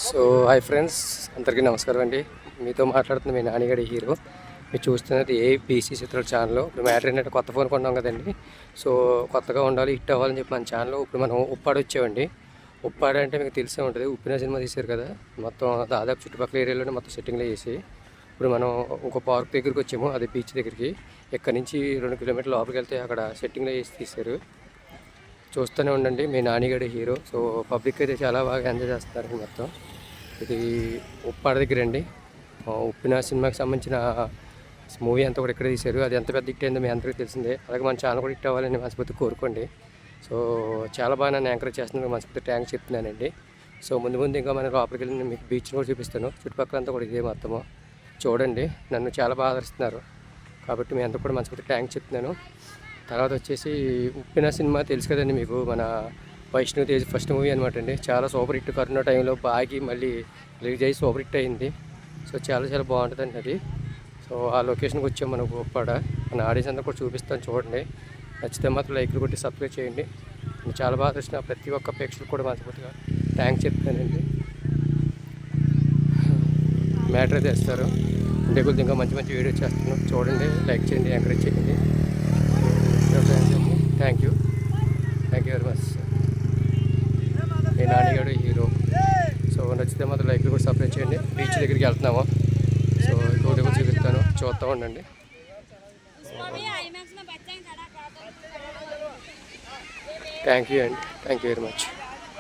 So hi friends, అందరికీ నమస్కారం అండి. మీతో మాట్లాడుతున్న మీ నానిగడి హీరో. మీరు చూస్తున్నది ఏపీసీ చిత్రాల ఛానల్. ఇప్పుడు మ్యాటర్ ఏంటంటే కొత్త ఫోన్ కొన్నాం కదండి. సో కొత్తగా ఉండాలి, హిట్ అవ్వాలని చెప్పి మన ఛానల్లో ఇప్పుడు మనం ఉప్పాడ వచ్చామండి. ఉప్పాడ అంటే మీకు తెలిసే ఉంటుంది, ఉప్పిన సినిమా తీశారు కదా. మొత్తం దాదాపు చుట్టుపక్కల ఏరియాలోనే మొత్తం సెట్టింగ్లో చేసి ఇప్పుడు మనం ఇంకో పార్క్ దగ్గరికి వచ్చాము, అది బీచ్ దగ్గరికి. ఇక్కడ నుంచి 2 కిలోమీటర్ల లోపలికి వెళ్తే అక్కడ సెట్టింగ్లో చేసి తీశారు. చూస్తూనే ఉండండి, మీ నానిగడి హీరో. సో పబ్లిక్ అయితే చాలా బాగా ఎంజాయ్ చేస్తారు. మొత్తం ఇది ఉప్పాడ దగ్గర అండి. ఉప్పిన సినిమాకి సంబంధించిన మూవీ అంతా కూడా ఇక్కడ తీశారు. అది ఎంత పెద్ద హిట్ అయిందో మీ అందరికీ తెలిసిందే. అలాగే మన ఛానల్ కూడా హిట్ అవ్వాలని మనస్ఫూర్తి కోరుకోండి. సో చాలా బాగా నన్ను ఎంకరేజ్ చేస్తున్నారు, మనస్ఫూర్తి థ్యాంక్స్ చెప్తున్నానండి. సో ముందు ఇంకా మనం లోపలికి వెళ్ళి మీకు బీచ్ని కూడా చూపిస్తాను. చుట్టుపక్కలంతా కూడా ఇదే మొత్తము చూడండి. నన్ను చాలా బాగా ఆదరిస్తున్నారు కాబట్టి మీ అందరూ కూడా మనస్ఫూర్తి థ్యాంక్స్ చెప్తున్నాను. తర్వాత వచ్చేసి ఉప్పిన సినిమా తెలుసు కదండి మీకు, మన వైష్ణవ్ తేజ్ ఫస్ట్ మూవీ అనమాట అండి. చాలా సూపర్ హిట్, కరోనా టైంలో బాగా మళ్ళీ రిలీజ్ అయ్యి సూపర్ హిట్ అయింది. సో చాలా బాగుంటుందండి అది. సో ఆ లొకేషన్కి వచ్చాం మనకు ఉప్పాడ. మన ఆడియన్స్ అంతా కూడా చూపిస్తాను, చూడండి. నచ్చితే మాత్రం లైక్లు కొట్టి సబ్స్క్రైబ్ చేయండి. చాలా బాగా వచ్చిన ప్రతి ఒక్క ప్రేక్షకులకు కూడా మనస్ఫూర్తిగా థ్యాంక్స్ చెప్తానండి. మ్యాటర్ అయితే వేస్తారు అంటే కొద్దిగా ఇంకా మంచి వీడియో చేస్తున్నాం, చూడండి, లైక్ చేయండి, ఎంకరేజ్ చేయండి. Thank you very much. మీ నానిగాడు హీరో. సో నచ్చితే మాత్రం లైక్లు కూడా సబ్స్క్రైబ్ చేయండి. బీచ్ దగ్గరికి వెళ్తున్నాము. సో ఇంకోటి కూడా చూపిస్తాను, చూస్తూ ఉండండి. థ్యాంక్ యూ అండి, థ్యాంక్ యూ వెరీ మచ్.